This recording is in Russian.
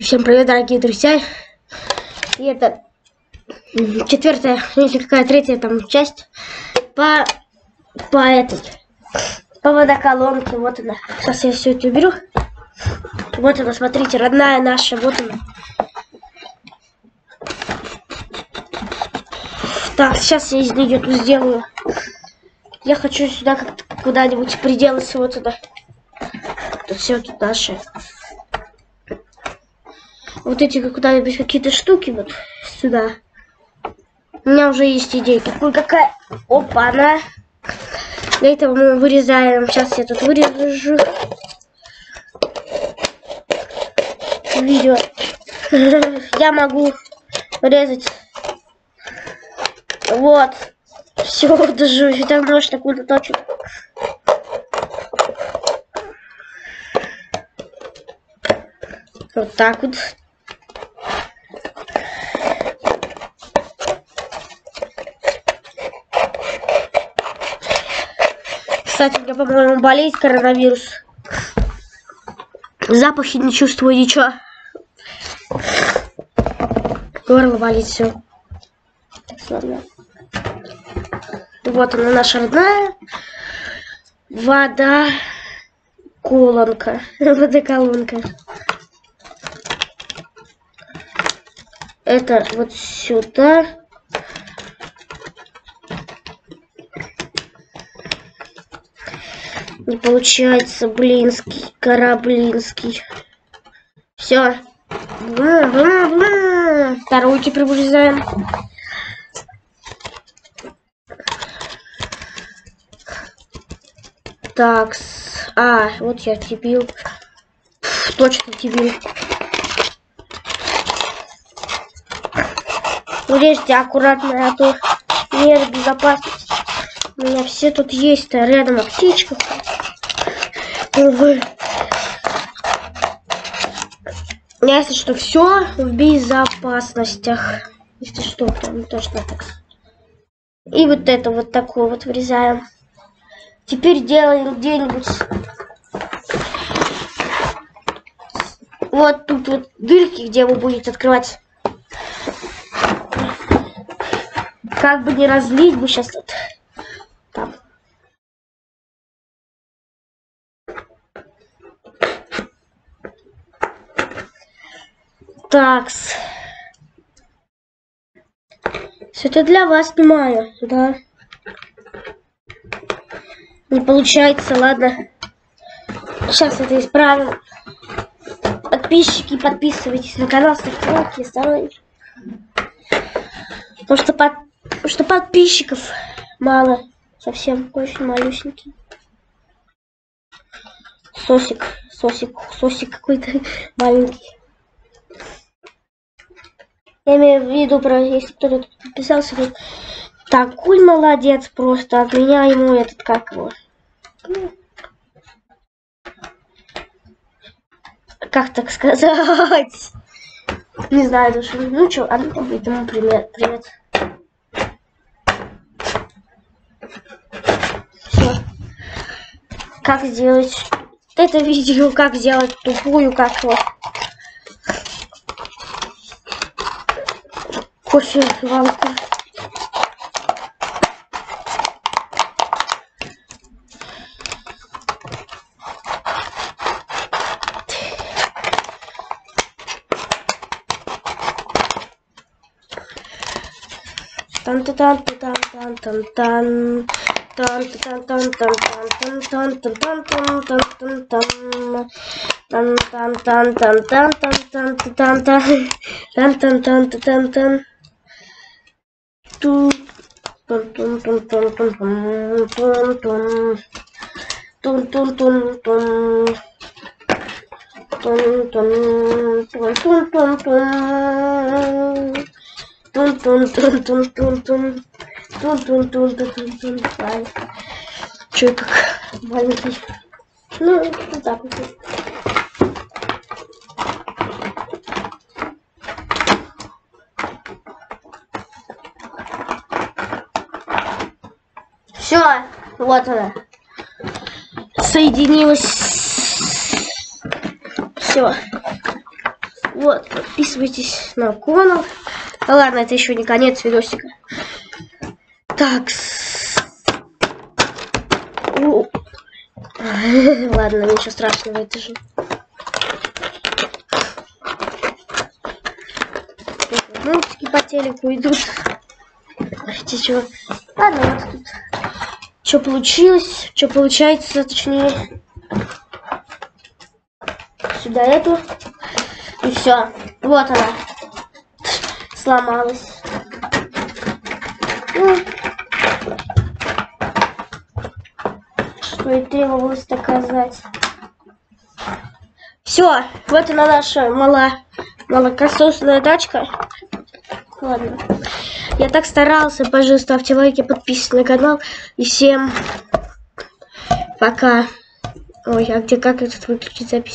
Всем привет, дорогие друзья. И это четвертая, или какая третья там часть по водоколонке. Вот она. Сейчас я все это уберу. Вот она, смотрите, родная наша. Вот она. Так, сейчас я из нее тут сделаю. Я хочу сюда как-то куда-нибудь приделать вот сюда. Тут все тут наше. Вот эти куда-нибудь какие-то штуки вот сюда. У меня уже есть идейка. Какая? Опа, она. Для этого мы вырезаем. Сейчас я тут вырежу видео. Я могу вырезать. Вот. Все, даже там может такую точку. Вот так вот. Кстати, у меня, по-моему, болеет коронавирус. Запахи не чувствую, ничего. Горло болит, все. Ладно. Вот она, наша родная водоколонка. Водоколонка. Это вот сюда. Не получается, блинский, кораблинский. Все. Вторую теперь вырезаем. Так, вот я дебил. Точно дебил. Урежьте аккуратно, а то нет безопасности. У меня все тут есть-то рядом птичка. Увы. Ясно, что все в безопасностях. Если что, там точно так. И вот это вот такое вот вырезаем. Теперь делаем где-нибудь вот тут вот дырки, где вы будете открывать. Как бы не разлить бы сейчас вот там. Такс. Все это для вас снимаю, да. Не получается, ладно. Сейчас это исправим. Подписчики, подписывайтесь на канал, ставьте лайки, ставьте. Потому что подписчиков мало. Совсем очень малюсенький. Сосик какой-то маленький. Я имею в виду, если кто-то подписался, такой молодец просто. От меня ему этот как его. Как так сказать? Не знаю даже. Ну что, ему привет. Все. Как сделать это видео, как сделать тупую, как вот кофевалку. Чё, как маленький. Ну, вот так вот. Все, вот она. Соединилась. Все. Вот, подписывайтесь на канал. Ладно, это еще не конец видосика. Так. Ладно, ничего страшного, это же. Мультики по телеку идут. Чё? Ладно, вот тут. Что получилось? Что получается, точнее. Сюда эту. И все. Вот она. Сломалась. Ну, что и требовалось доказать. Все. Вот она наша молокососная тачка. Ладно. Я так старался. Пожалуйста, ставьте лайки, подписывайтесь на канал. И всем пока. Ой, а где как этот выключить запись?